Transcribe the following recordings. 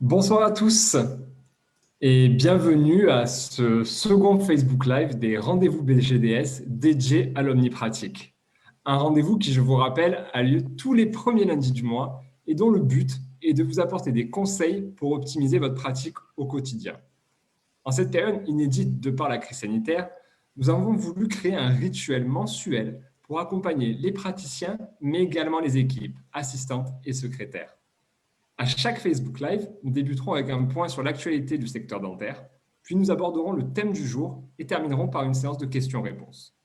Bonsoir à tous et bienvenue à ce second Facebook Live des rendez-vous BGDS dédiés à l'omnipratique. Un rendez-vous qui, je vous rappelle, a lieu tous les premiers lundis du mois et dont le but est de vous apporter des conseils pour optimiser votre pratique au quotidien. En cette période inédite de par la crise sanitaire, nous avons voulu créer un rituel mensuel pour accompagner les praticiens, mais également les équipes, assistantes et secrétaires. À chaque Facebook Live, nous débuterons avec un point sur l'actualité du secteur dentaire, puis nous aborderons le thème du jour et terminerons par une séance de questions-réponses.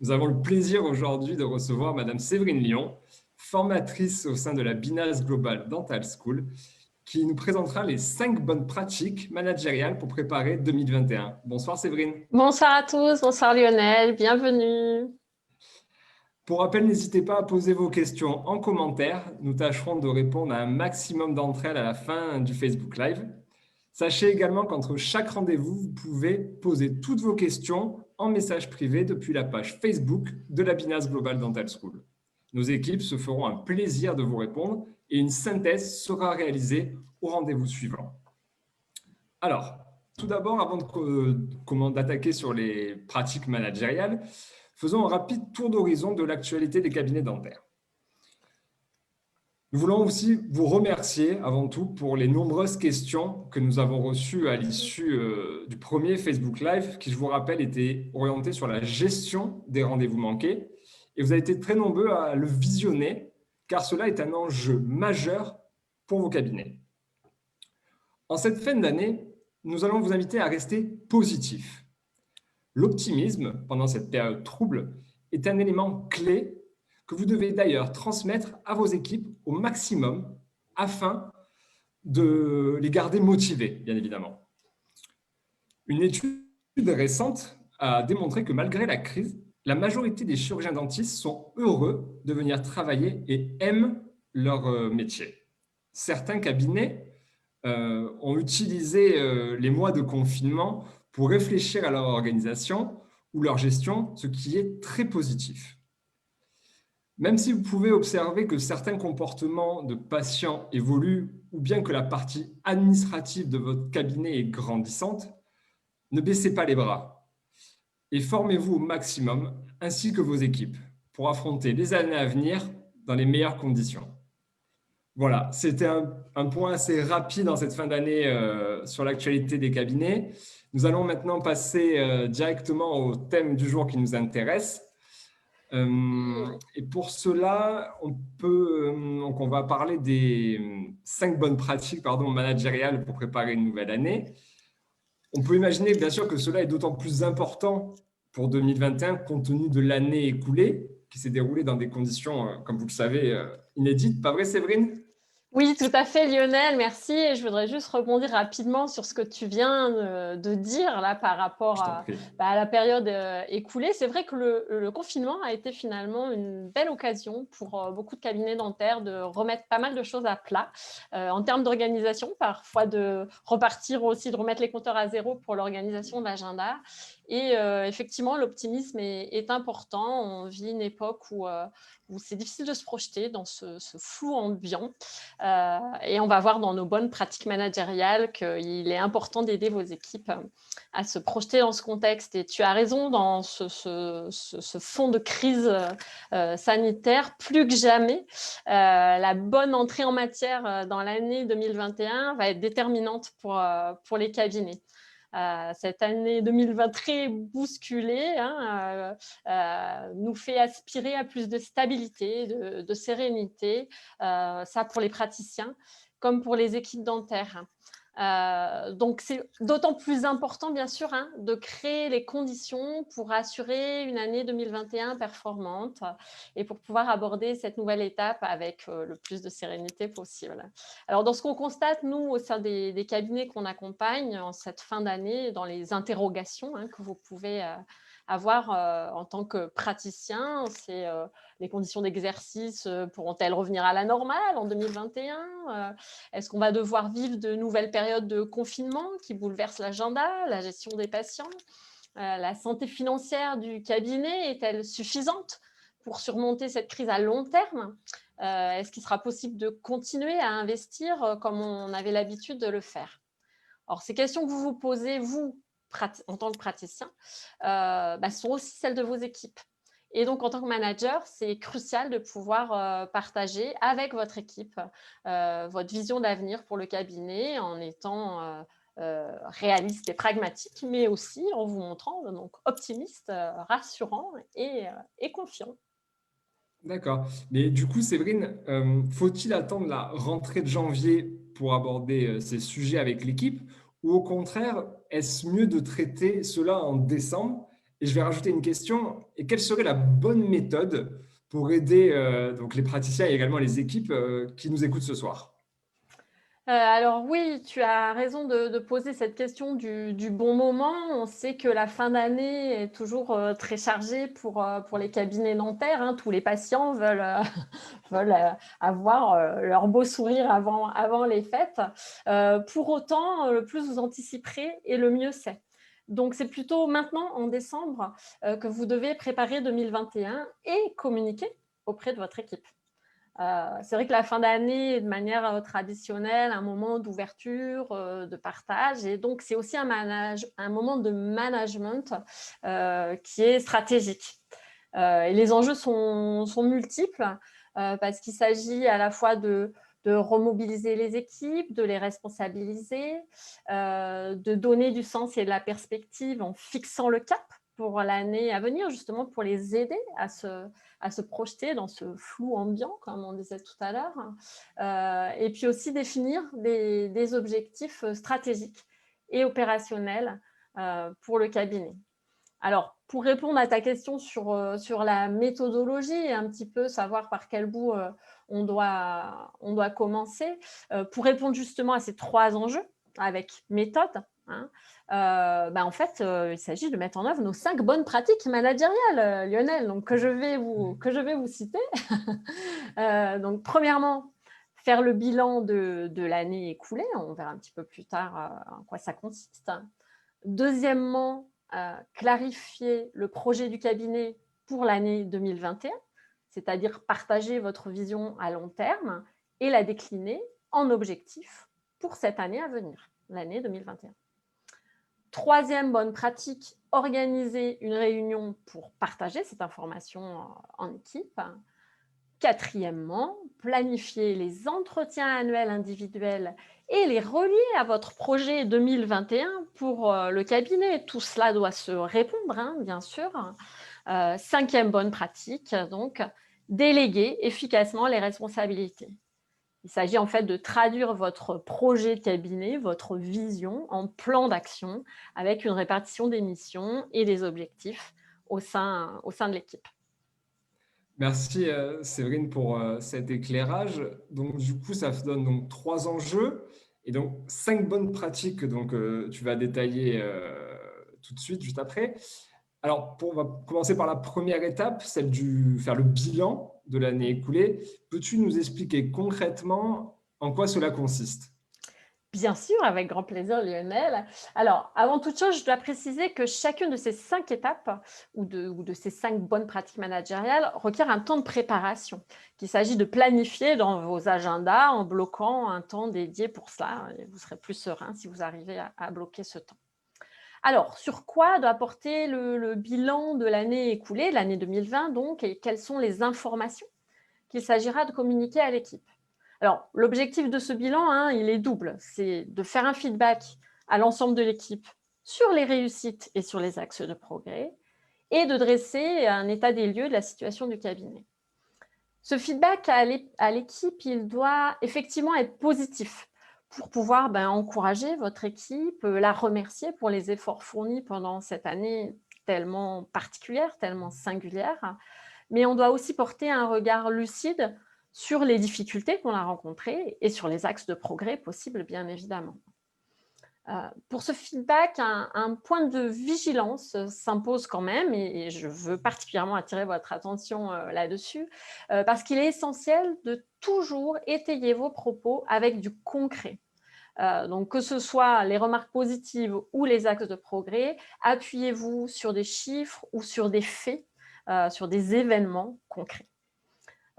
Nous avons le plaisir aujourd'hui de recevoir Madame Séverine Lyon, formatrice au sein de la Binas Global Dental School, qui nous présentera les 5 bonnes pratiques managériales pour préparer 2021. Bonsoir Séverine. Bonsoir à tous, bonsoir Lionel, bienvenue. Pour rappel, n'hésitez pas à poser vos questions en commentaire. Nous tâcherons de répondre à un maximum d'entre elles à la fin du Facebook Live. Sachez également qu'entre chaque rendez-vous, vous pouvez poser toutes vos questions en message privé depuis la page Facebook de la Binas Global Dental School. Nos équipes se feront un plaisir de vous répondre et une synthèse sera réalisée au rendez-vous suivant. Alors, tout d'abord, avant d'attaquer sur les pratiques managériales, faisons un rapide tour d'horizon de l'actualité des cabinets dentaires. Nous voulons aussi vous remercier avant tout pour les nombreuses questions que nous avons reçues à l'issue du premier Facebook Live, qui, je vous rappelle, était orienté sur la gestion des rendez-vous manqués. Et vous avez été très nombreux à le visionner, car cela est un enjeu majeur pour vos cabinets. En cette fin d'année, nous allons vous inviter à rester positif. L'optimisme, pendant cette période trouble, est un élément clé que vous devez d'ailleurs transmettre à vos équipes au maximum afin de les garder motivés, bien évidemment. Une étude récente a démontré que malgré la crise, la majorité des chirurgiens dentistes sont heureux de venir travailler et aiment leur métier. Certains cabinets ont utilisé les mois de confinement pour réfléchir à leur organisation ou leur gestion, ce qui est très positif. Même si vous pouvez observer que certains comportements de patients évoluent ou bien que la partie administrative de votre cabinet est grandissante, ne baissez pas les bras et formez-vous au maximum, ainsi que vos équipes, pour affronter les années à venir dans les meilleures conditions. Voilà, c'était un point assez rapide en cette fin d'année sur l'actualité des cabinets. Nous allons maintenant passer directement au thème du jour qui nous intéresse. Et pour cela, on va parler des 5 bonnes pratiques managériales pour préparer une nouvelle année. On peut imaginer bien sûr que cela est d'autant plus important pour 2021 compte tenu de l'année écoulée qui s'est déroulée dans des conditions, comme vous le savez, inédites. Pas vrai, Séverine ? Oui, tout à fait Lionel, merci. Et je voudrais juste rebondir rapidement sur ce que tu viens de dire là par rapport à la période écoulée. C'est vrai que le confinement a été finalement une belle occasion pour beaucoup de cabinets dentaires de remettre pas mal de choses à plat en termes d'organisation, parfois de repartir aussi, de remettre les compteurs à zéro pour l'organisation de l'agenda. Et effectivement, l'optimisme est important. On vit une époque où c'est difficile de se projeter dans ce flou ambiant. Et on va voir dans nos bonnes pratiques managériales qu'il est important d'aider vos équipes à se projeter dans ce contexte. Et tu as raison, dans ce fond de crise sanitaire, plus que jamais, la bonne entrée en matière dans l'année 2021 va être déterminante pour les cabinets. Cette année 2020 très bousculée nous fait aspirer à plus de stabilité, de sérénité, ça pour les praticiens comme pour les équipes dentaires. Donc, c'est d'autant plus important, bien sûr, de créer les conditions pour assurer une année 2021 performante et pour pouvoir aborder cette nouvelle étape avec le plus de sérénité possible. Alors, dans ce qu'on constate, nous, au sein des cabinets qu'on accompagne en cette fin d'année, dans les interrogations que vous pouvez avoir en tant que praticien? C'est les conditions d'exercice pourront-elles revenir à la normale en 2021? Est-ce qu'on va devoir vivre de nouvelles périodes de confinement qui bouleversent l'agenda, la gestion des patients? La santé financière du cabinet est-elle suffisante pour surmonter cette crise à long terme? Est-ce qu'il sera possible de continuer à investir comme on avait l'habitude de le faire? Alors, ces questions que vous vous posez, vous, en tant que praticien, sont aussi celles de vos équipes. Et donc, en tant que manager, c'est crucial de pouvoir partager avec votre équipe votre vision d'avenir pour le cabinet en étant réaliste et pragmatique, mais aussi en vous montrant donc optimiste, rassurant et confiant. D'accord. Mais du coup, Séverine, faut-il attendre la rentrée de janvier pour aborder ces sujets avec l'équipe ou au contraire, est-ce mieux de traiter cela en décembre? Et je vais rajouter une question, et quelle serait la bonne méthode pour aider donc les praticiens et également les équipes qui nous écoutent ce soir? Alors oui, tu as raison de poser cette question du bon moment. On sait que la fin d'année est toujours, très chargée pour les cabinets dentaires, hein. Tous les patients veulent, veulent, avoir, leur beau sourire avant les fêtes. Pour autant, le plus vous anticiperez et le mieux c'est. Donc c'est plutôt maintenant, en décembre, que vous devez préparer 2021 et communiquer auprès de votre équipe. C'est vrai que la fin d'année est de manière traditionnelle un moment d'ouverture, de partage et donc c'est aussi un moment de management qui est stratégique. Et les enjeux sont multiples parce qu'il s'agit à la fois de remobiliser les équipes, de les responsabiliser, de donner du sens et de la perspective en fixant le cap pour l'année à venir, justement pour les aider à se projeter dans ce flou ambiant, comme on disait tout à l'heure, et puis aussi définir des objectifs stratégiques et opérationnels pour le cabinet. Alors, pour répondre à ta question sur la méthodologie et un petit peu savoir par quel bout on doit commencer, pour répondre justement à ces 3 enjeux avec méthode, hein, en fait, il s'agit de mettre en œuvre nos 5 bonnes pratiques managériales, Lionel, donc que je vais vous citer. Donc premièrement, faire le bilan de l'année écoulée. On verra un petit peu plus tard en quoi ça consiste. Deuxièmement, clarifier le projet du cabinet pour l'année 2021, c'est-à-dire partager votre vision à long terme et la décliner en objectifs pour cette année à venir, l'année 2021. Troisième bonne pratique, organiser une réunion pour partager cette information en équipe. Quatrièmement, planifier les entretiens annuels individuels et les relier à votre projet 2021 pour le cabinet. Tout cela doit se répondre, hein, bien sûr. Cinquième bonne pratique, donc, déléguer efficacement les responsabilités. Il s'agit en fait de traduire votre projet de cabinet, votre vision en plan d'action avec une répartition des missions et des objectifs au sein de l'équipe. Merci Séverine pour cet éclairage. Donc du coup, ça donne donc 3 enjeux et donc 5 bonnes pratiques que donc, tu vas détailler tout de suite, juste après. Alors, on va commencer par la première étape, celle du faire le bilan de l'année écoulée. Peux-tu nous expliquer concrètement en quoi cela consiste? Bien sûr, avec grand plaisir, Lionel. Alors, avant toute chose, je dois préciser que chacune de ces 5 étapes ou de ces 5 bonnes pratiques managériales requiert un temps de préparation, qu'il s'agit de planifier dans vos agendas en bloquant un temps dédié pour cela. Et vous serez plus serein si vous arrivez à bloquer ce temps. Alors, sur quoi doit porter le bilan de l'année écoulée, de l'année 2020 donc, et quelles sont les informations qu'il s'agira de communiquer à l'équipe? Alors, l'objectif de ce bilan, hein, il est double. C'est de faire un feedback à l'ensemble de l'équipe sur les réussites et sur les axes de progrès et de dresser un état des lieux de la situation du cabinet. Ce feedback à l'équipe, il doit effectivement être positif pour pouvoir encourager votre équipe, la remercier pour les efforts fournis pendant cette année tellement particulière, tellement singulière. Mais on doit aussi porter un regard lucide sur les difficultés qu'on a rencontrées et sur les axes de progrès possibles, bien évidemment. Pour ce feedback, un point de vigilance s'impose quand même et je veux particulièrement attirer votre attention là-dessus parce qu'il est essentiel de toujours étayer vos propos avec du concret. Donc, que ce soit les remarques positives ou les axes de progrès, appuyez-vous sur des chiffres ou sur des faits, sur des événements concrets.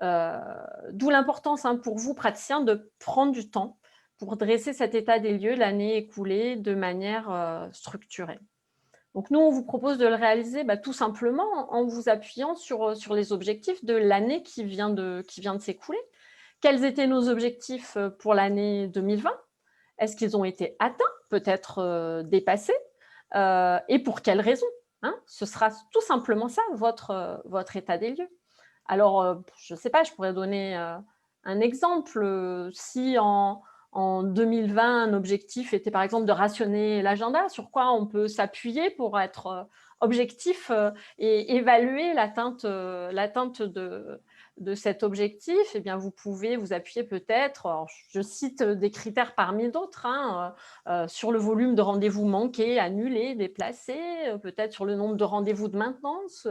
D'où l'importance pour vous, praticiens, de prendre du temps pour dresser cet état des lieux de l'année écoulée de manière structurée. Donc, nous, on vous propose de le réaliser tout simplement en vous appuyant sur les objectifs de l'année qui vient de s'écouler. Quels étaient nos objectifs pour l'année 2020 ? Est-ce qu'ils ont été atteints, peut-être dépassés et pour quelles raisons, hein ? Ce sera tout simplement ça, votre état des lieux. Alors, je ne sais pas, je pourrais donner un exemple. Si en 2020, un objectif était par exemple de rationner l'agenda, sur quoi on peut s'appuyer pour être objectif et évaluer l'atteinte de cet objectif, eh bien, vous pouvez vous appuyer peut-être, je cite des critères parmi d'autres, sur le volume de rendez-vous manqués, annulés, déplacés, peut-être sur le nombre de rendez-vous de maintenance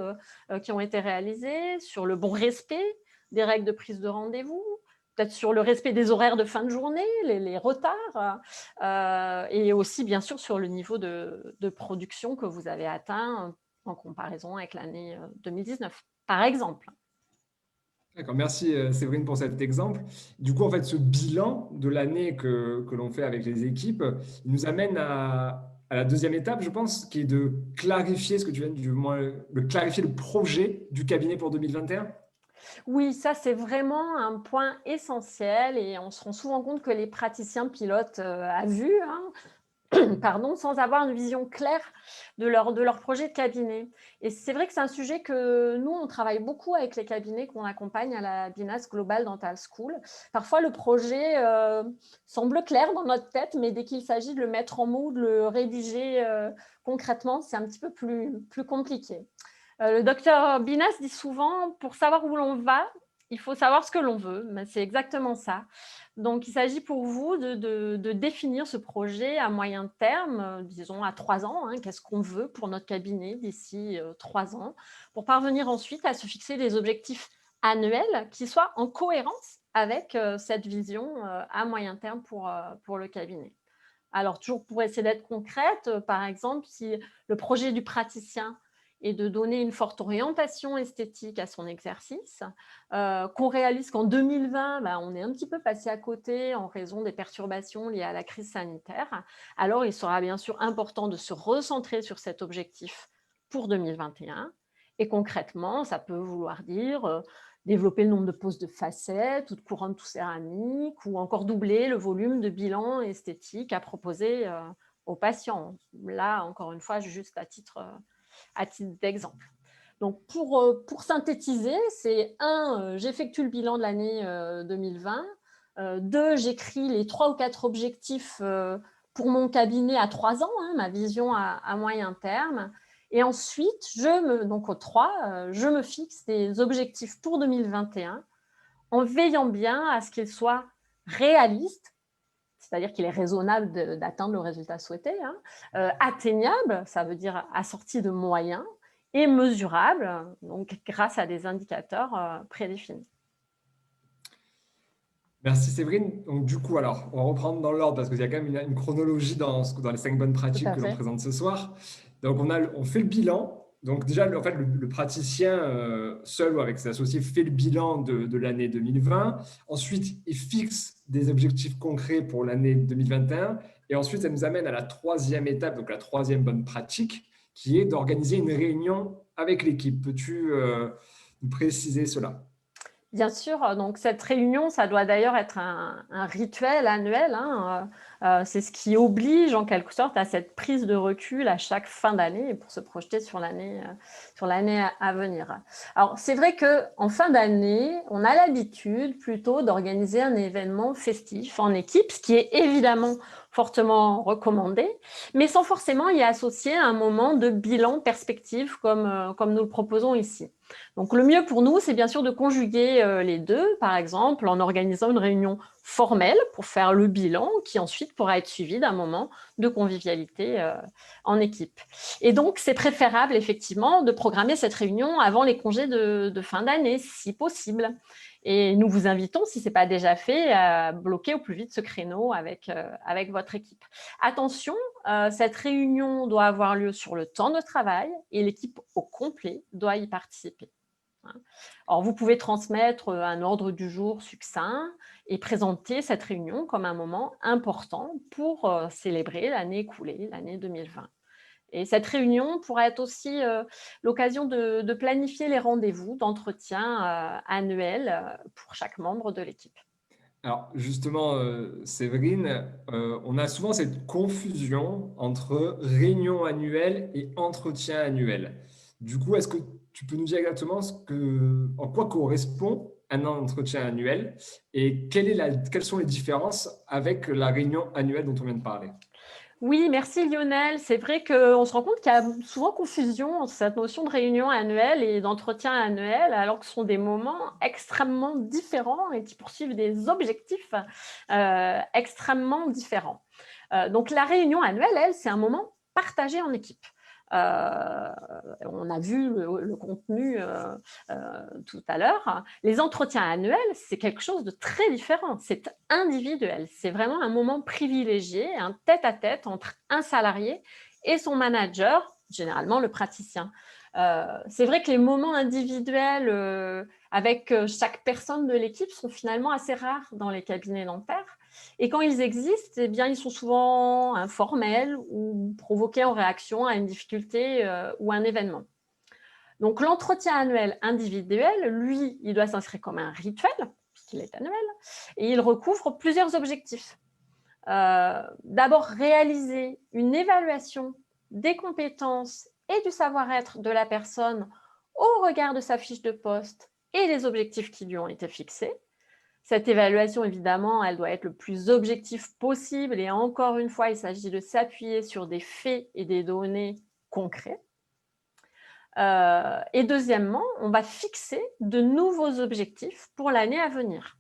qui ont été réalisés, sur le bon respect des règles de prise de rendez-vous, peut-être sur le respect des horaires de fin de journée, les retards, et aussi bien sûr sur le niveau de production que vous avez atteint en comparaison avec l'année 2019, par exemple. D'accord, merci Séverine pour cet exemple. Du coup, en fait, ce bilan de l'année que l'on fait avec les équipes, il nous amène à la deuxième étape, je pense, qui est de clarifier ce que tu viens de clarifier le projet du cabinet pour 2021. Oui, ça c'est vraiment un point essentiel et on se rend souvent compte que les praticiens pilotent à vue, sans avoir une vision claire de leur projet de cabinet. Et c'est vrai que c'est un sujet que nous, on travaille beaucoup avec les cabinets qu'on accompagne à la BINAS Global Dental School. Parfois, le projet semble clair dans notre tête, mais dès qu'il s'agit de le mettre en mots, de le rédiger concrètement, c'est un petit peu plus compliqué. Le docteur Binas dit souvent, pour savoir où l'on va, il faut savoir ce que l'on veut. C'est exactement ça. Donc, il s'agit pour vous de définir ce projet à moyen terme, disons à 3 ans. Qu'est-ce qu'on veut pour notre cabinet d'ici 3 ans, pour parvenir ensuite à se fixer des objectifs annuels qui soient en cohérence avec cette vision à moyen terme pour le cabinet. Alors, toujours pour essayer d'être concrète, par exemple, si le projet du praticien et de donner une forte orientation esthétique à son exercice, qu'on réalise qu'en 2020, on est un petit peu passé à côté en raison des perturbations liées à la crise sanitaire. Alors, il sera bien sûr important de se recentrer sur cet objectif pour 2021. Et concrètement, ça peut vouloir dire développer le nombre de poses de facettes ou de couronnes tout céramique ou encore doubler le volume de bilan esthétique à proposer aux patients. Là, encore une fois, juste à titre d'exemple. Donc, pour synthétiser, c'est 1, j'effectue le bilan de l'année 2020. 2, j'écris les 3 ou 4 objectifs pour mon cabinet à 3 ans, ma vision à moyen terme. Et ensuite, donc au 3, je me fixe des objectifs pour 2021 en veillant bien à ce qu'ils soient réalistes, c'est-à-dire qu'il est raisonnable d'atteindre le résultat souhaité, atteignable, ça veut dire assorti de moyens, et mesurable, donc grâce à des indicateurs prédéfinis. Merci Séverine. Donc du coup, alors, on va reprendre dans l'ordre parce qu'il y a quand même une chronologie dans les 5 bonnes pratiques que l'on présente ce soir. Donc on fait le bilan. Donc déjà, en fait, le praticien seul ou avec ses associés fait le bilan de l'année 2020. Ensuite, il fixe des objectifs concrets pour l'année 2021. Et ensuite, ça nous amène à la 3e étape, donc la 3e bonne pratique, qui est d'organiser une réunion avec l'équipe. Peux-tu nous préciser cela ? Bien sûr, donc cette réunion, ça doit d'ailleurs être un rituel annuel. C'est ce qui oblige en quelque sorte à cette prise de recul à chaque fin d'année pour se projeter sur l'année à venir. Alors c'est vrai qu'en fin d'année, on a l'habitude plutôt d'organiser un événement festif en équipe, ce qui est évidemment fortement recommandé, mais sans forcément y associer un moment de bilan perspective comme nous le proposons ici. Donc, le mieux pour nous, c'est bien sûr de conjuguer les deux, par exemple, en organisant une réunion formelle pour faire le bilan qui ensuite ensuite pourra être suivi d'un moment de convivialité en équipe. Et donc, c'est préférable effectivement de programmer cette réunion avant les congés de fin d'année, si possible. Et nous vous invitons, si ce n'est pas déjà fait, à bloquer au plus vite ce créneau avec votre équipe. Attention, cette réunion doit avoir lieu sur le temps de travail et l'équipe au complet doit y participer. Alors, vous pouvez transmettre un ordre du jour succinct et présenter cette réunion comme un moment important pour célébrer l'année écoulée, l'année 2020. Et cette réunion pourra être aussi l'occasion de planifier les rendez-vous d'entretien annuels pour chaque membre de l'équipe. Alors justement, Séverine, on a souvent cette confusion entre réunion annuelle et entretien annuel. Du coup, est-ce que tu peux nous dire exactement en quoi correspond un entretien annuel et quelles sont les différences avec la réunion annuelle dont on vient de parler? Oui, merci Lionel. C'est vrai qu'on se rend compte qu'il y a souvent confusion entre cette notion de réunion annuelle et d'entretien annuel, alors que ce sont des moments extrêmement différents et qui poursuivent des objectifs extrêmement différents. Donc, la réunion annuelle, elle, c'est un moment partagé en équipe. On a vu le contenu tout à l'heure. Les entretiens annuels, c'est quelque chose de très différent. C'est individuel. C'est vraiment un moment privilégié, un tête-à-tête entre un salarié et son manager, généralement le praticien. C'est vrai que les moments individuels avec chaque personne de l'équipe sont finalement assez rares dans les cabinets dentaires. Et quand ils existent, eh bien, ils sont souvent informels ou provoqués en réaction à une difficulté ou un événement. Donc, l'entretien annuel individuel, lui, il doit s'inscrire comme un rituel, puisqu'il est annuel, et il recouvre plusieurs objectifs. D'abord, réaliser une évaluation des compétences et du savoir-être de la personne au regard de sa fiche de poste et des objectifs qui lui ont été fixés. Cette évaluation, évidemment, elle doit être le plus objective possible et encore une fois, il s'agit de s'appuyer sur des faits et des données concrets. Et deuxièmement, on va fixer de nouveaux objectifs pour l'année à venir.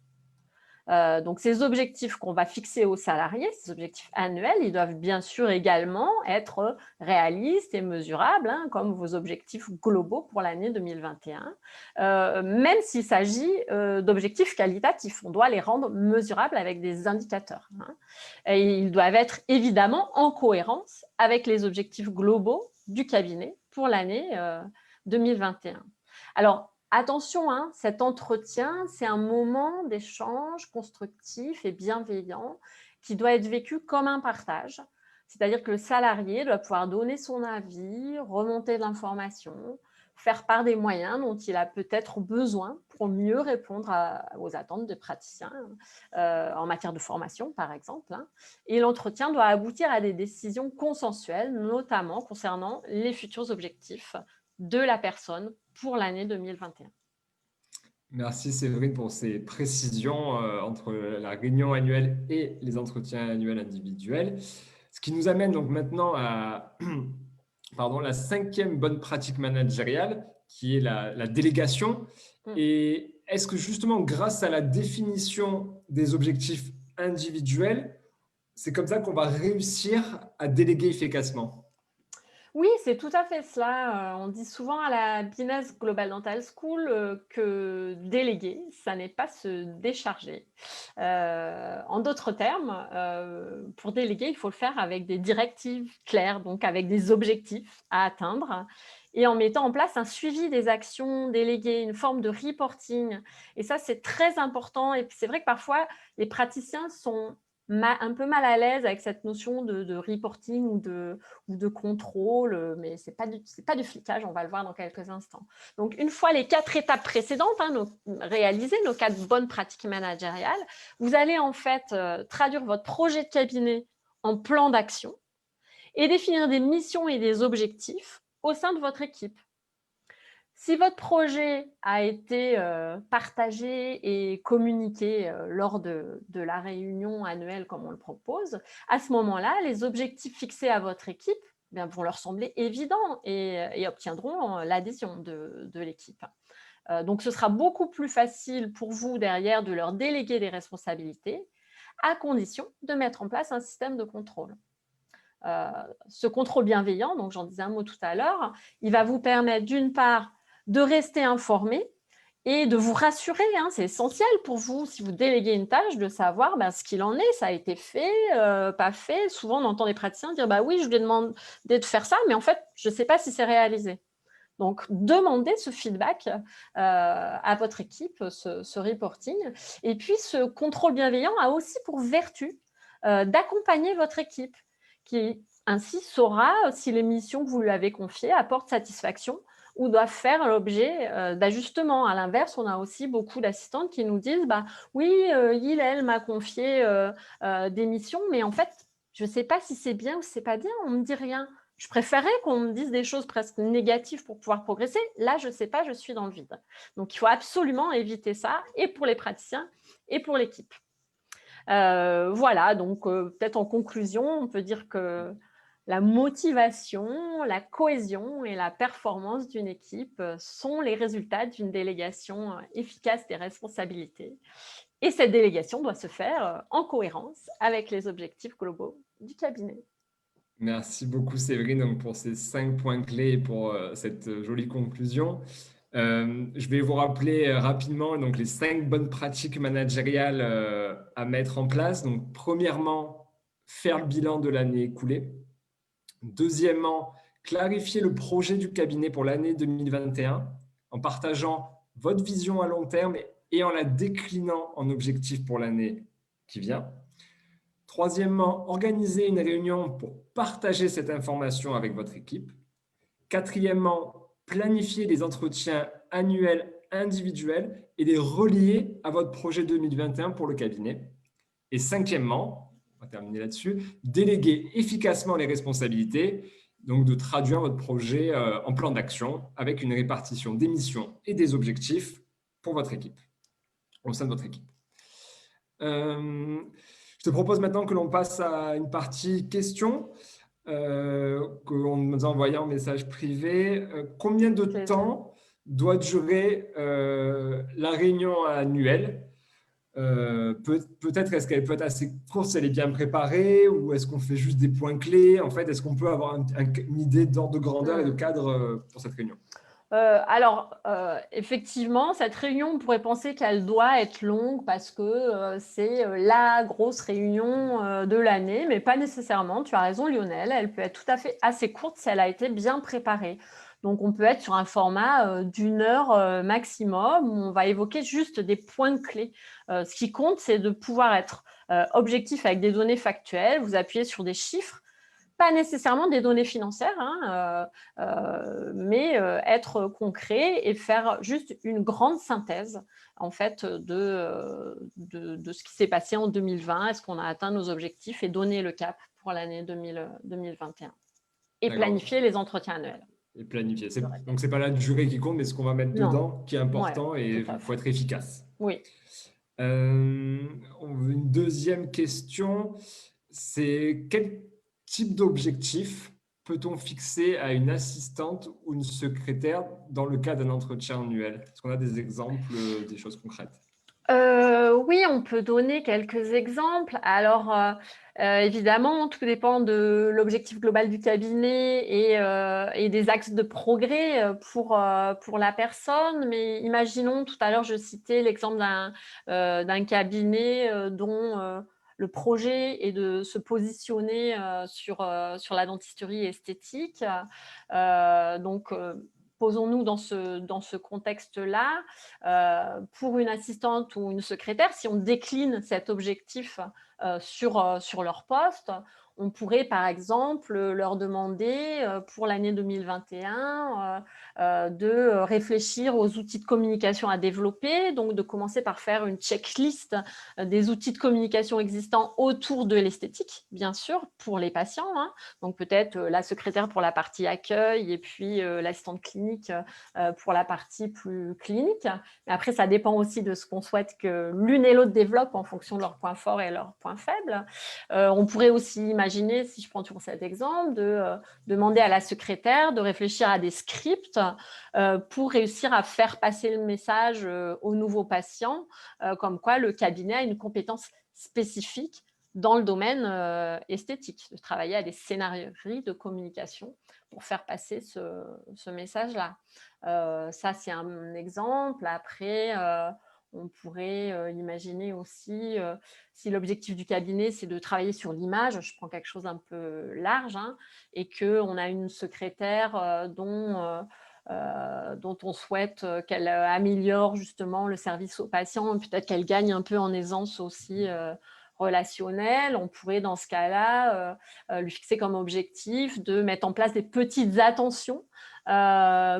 Donc, ces objectifs qu'on va fixer aux salariés, ces objectifs annuels, ils doivent bien sûr également être réalistes et mesurables, hein, comme vos objectifs globaux pour l'année 2021, même s'il s'agit d'objectifs qualitatifs. On doit les rendre mesurables avec des indicateurs. Hein. Et ils doivent être évidemment en cohérence avec les objectifs globaux du cabinet pour l'année 2021. Alors, attention, hein, cet entretien, c'est un moment d'échange constructif et bienveillant qui doit être vécu comme un partage. C'est-à-dire que le salarié doit pouvoir donner son avis, remonter de l'information, faire part des moyens dont il a peut-être besoin pour mieux répondre aux attentes des praticiens en matière de formation, par exemple. Hein. Et l'entretien doit aboutir à des décisions consensuelles, notamment concernant les futurs objectifs de la personne pour l'année 2021. Merci Séverine pour ces précisions entre la réunion annuelle et les entretiens annuels individuels. Ce qui nous amène donc maintenant à la cinquième bonne pratique managériale, qui est la délégation. Et est-ce que justement, grâce à la définition des objectifs individuels, c'est comme ça qu'on va réussir à déléguer efficacement? Oui, c'est tout à fait cela. On dit souvent à la Binès Global Dental School que déléguer, ça n'est pas se décharger. En d'autres termes, pour déléguer, il faut le faire avec des directives claires, donc avec des objectifs à atteindre et en mettant en place un suivi des actions déléguées, une forme de reporting. Et ça, c'est très important. Et c'est vrai que parfois, les praticiens sont un peu mal à l'aise avec cette notion de reporting ou de contrôle, mais ce n'est pas du flicage, on va le voir dans quelques instants. Donc, une fois les 4 étapes précédentes réalisées, nos 4 bonnes pratiques managériales, vous allez en fait traduire votre projet de cabinet en plan d'action et définir des missions et des objectifs au sein de votre équipe. Si votre projet a été partagé et communiqué lors de la réunion annuelle comme on le propose, à ce moment-là, les objectifs fixés à votre équipe vont leur sembler évidents et obtiendront l'adhésion de l'équipe. Donc, ce sera beaucoup plus facile pour vous derrière de leur déléguer des responsabilités à condition de mettre en place un système de contrôle. Ce contrôle bienveillant, donc j'en disais un mot tout à l'heure, il va vous permettre d'une part de rester informé et de vous rassurer, hein, c'est essentiel pour vous, si vous déléguez une tâche, de savoir ce qu'il en est, ça a été fait, pas fait. Souvent, on entend des praticiens dire « oui, je lui ai demandé de faire ça, mais en fait, je ne sais pas si c'est réalisé ». Donc, demandez ce feedback à votre équipe, ce reporting. Et puis, ce contrôle bienveillant a aussi pour vertu d'accompagner votre équipe, qui ainsi saura si les missions que vous lui avez confiées apportent satisfaction ou doivent faire l'objet d'ajustements. À l'inverse, on a aussi beaucoup d'assistantes qui nous disent « oui, elle m'a confié des missions, mais en fait, je ne sais pas si c'est bien ou si ce n'est pas bien, on ne me dit rien. Je préférais qu'on me dise des choses presque négatives pour pouvoir progresser. Là, je ne sais pas, je suis dans le vide. » Donc, il faut absolument éviter ça, et pour les praticiens et pour l'équipe. Voilà, donc peut-être en conclusion, on peut dire que la motivation, la cohésion et la performance d'une équipe sont les résultats d'une délégation efficace des responsabilités. Et cette délégation doit se faire en cohérence avec les objectifs globaux du cabinet. Merci beaucoup Séverine donc, pour ces 5 points clés et pour cette jolie conclusion. Je vais vous rappeler rapidement donc, les 5 bonnes pratiques managériales à mettre en place. Donc, premièrement, faire le bilan de l'année écoulée. Deuxièmement, clarifier le projet du cabinet pour l'année 2021 en partageant votre vision à long terme et en la déclinant en objectifs pour l'année qui vient. Troisièmement, organiser une réunion pour partager cette information avec votre équipe. Quatrièmement, planifier des entretiens annuels individuels et les relier à votre projet 2021 pour le cabinet. Et cinquièmement, on va terminer là-dessus, déléguer efficacement les responsabilités, donc de traduire votre projet en plan d'action avec une répartition des missions et des objectifs pour votre équipe, au sein de votre équipe. Je te propose maintenant que l'on passe à une partie questions qu'on nous a envoyé en message privé. Combien de temps doit durer la réunion annuelle? Peut-être est-ce qu'elle peut être assez courte si elle est bien préparée ou est-ce qu'on fait juste des points clés? En fait, est-ce qu'on peut avoir une idée d'ordre de grandeur et de cadre pour cette réunion? Effectivement, cette réunion, on pourrait penser qu'elle doit être longue parce que c'est la grosse réunion de l'année, mais pas nécessairement. Tu as raison, Lionel, elle peut être tout à fait assez courte si elle a été bien préparée. Donc, on peut être sur un format d'1 heure maximum où on va évoquer juste des points clés. Ce qui compte, c'est de pouvoir être objectif avec des données factuelles, vous appuyez sur des chiffres, pas nécessairement des données financières, mais être concret et faire juste une grande synthèse en fait, de ce qui s'est passé en 2020, est-ce qu'on a atteint nos objectifs et donner le cap pour l'année 2021. Et planifier les entretiens annuels. Et planifier. Donc, ce n'est pas la durée qui compte, mais ce qu'on va mettre dedans qui est important et il faut être efficace. Oui. Une deuxième question, c'est quel type d'objectif peut-on fixer à une assistante ou une secrétaire dans le cas d'un entretien annuel? Est-ce qu'on a des exemples, des choses concrètes? Oui, on peut donner quelques exemples. Alors, évidemment, tout dépend de l'objectif global du cabinet et des axes de progrès pour la personne. Mais imaginons, tout à l'heure, je citais l'exemple d'un cabinet dont le projet est de se positionner sur la dentisterie esthétique. Donc, posons-nous dans ce contexte-là. Pour une assistante ou une secrétaire, si on décline cet objectif sur leur poste, on pourrait par exemple leur demander pour l'année 2021 de réfléchir aux outils de communication à développer, donc de commencer par faire une checklist des outils de communication existants autour de l'esthétique, bien sûr, pour les patients. Donc peut-être la secrétaire pour la partie accueil et puis l'assistante clinique pour la partie plus clinique. Mais après, ça dépend aussi de ce qu'on souhaite que l'une et l'autre développent en fonction de leurs points forts et leurs points faibles. On pourrait aussi imaginer imaginer, si je prends toujours cet exemple, de demander à la secrétaire de réfléchir à des scripts pour réussir à faire passer le message aux nouveaux patients, comme quoi le cabinet a une compétence spécifique dans le domaine esthétique, de travailler à des scénarieries de communication pour faire passer ce message-là. Ça, c'est un exemple. Après, on pourrait imaginer aussi, si l'objectif du cabinet, c'est de travailler sur l'image, je prends quelque chose un peu large, hein, et qu'on a une secrétaire dont on souhaite qu'elle améliore justement le service aux patients, peut-être qu'elle gagne un peu en aisance aussi relationnelle, on pourrait dans ce cas-là lui fixer comme objectif de mettre en place des petites attentions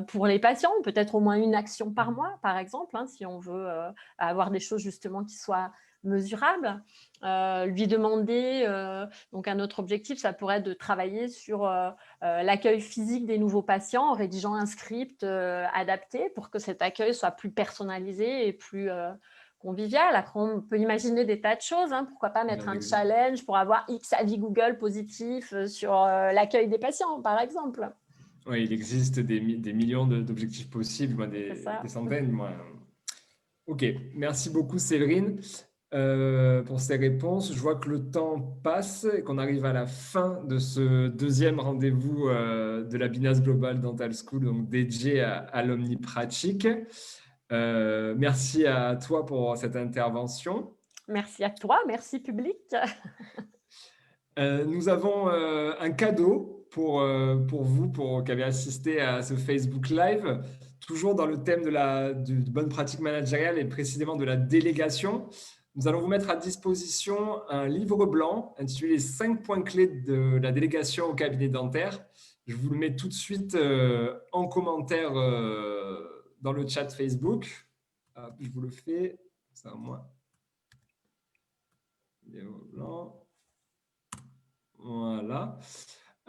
pour les patients, peut-être au moins une action par mois, par exemple, hein, si on veut avoir des choses justement qui soient mesurables. Lui demander, donc un autre objectif, ça pourrait être de travailler sur l'accueil physique des nouveaux patients en rédigeant un script adapté pour que cet accueil soit plus personnalisé et plus convivial. Après, on peut imaginer des tas de choses. Hein. Pourquoi pas mettre un challenge pour avoir X avis Google positif sur l'accueil des patients, par exemple. Oui, il existe des millions d'objectifs possibles, moi, des centaines. Moi. Ok, merci beaucoup Séverine pour ces réponses. Je vois que le temps passe et qu'on arrive à la fin de ce deuxième rendez-vous de la Binas Global Dental School, donc dédié à l'omnipratique. Merci à toi pour cette intervention. Merci à toi, merci public. Nous avons un cadeau pour vous qui avez assisté à ce Facebook Live, toujours dans le thème de bonne pratique managériale et précisément de la délégation. Nous allons vous mettre à disposition un livre blanc intitulé les 5 points clés de la délégation au cabinet dentaire. Je vous le mets tout de suite en commentaire dans le chat Facebook. Je vous le fais. C'est à moi. Livre blanc. Voilà.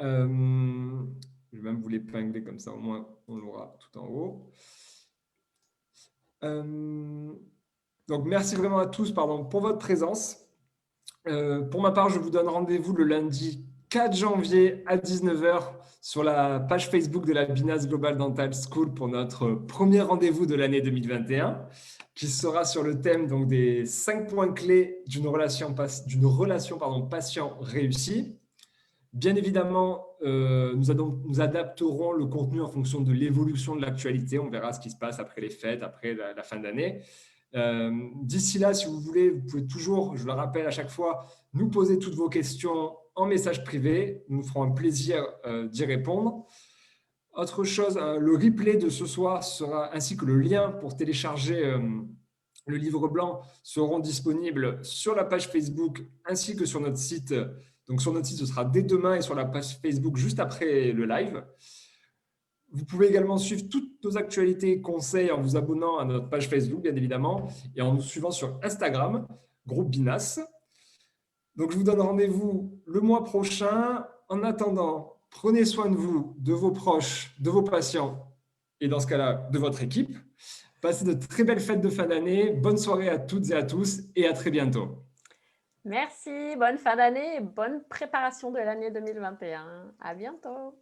Je vais même vous l'épingler comme ça, au moins on l'aura tout en haut. Donc, merci vraiment à tous pour votre présence. Pour ma part, je vous donne rendez-vous le lundi 4 janvier à 19h sur la page Facebook de la Binas Global Dental School pour notre premier rendez-vous de l'année 2021 qui sera sur le thème donc, des 5 points clés d'une relation patient réussie. Bien évidemment, nous adapterons le contenu en fonction de l'évolution de l'actualité. On verra ce qui se passe après les fêtes, après la fin d'année. D'ici là, si vous voulez, vous pouvez toujours, je le rappelle à chaque fois, nous poser toutes vos questions en message privé. Nous nous ferons un plaisir d'y répondre. Autre chose, le replay de ce soir sera, ainsi que le lien pour télécharger le livre blanc seront disponibles sur la page Facebook ainsi que sur notre site. Donc, sur notre site, ce sera dès demain et sur la page Facebook juste après le live. Vous pouvez également suivre toutes nos actualités et conseils en vous abonnant à notre page Facebook, bien évidemment, et en nous suivant sur Instagram, groupe Binas. Donc, je vous donne rendez-vous le mois prochain. En attendant, prenez soin de vous, de vos proches, de vos patients et dans ce cas-là, de votre équipe. Passez de très belles fêtes de fin d'année. Bonne soirée à toutes et à tous et à très bientôt. Merci, bonne fin d'année et bonne préparation de l'année 2021. À bientôt.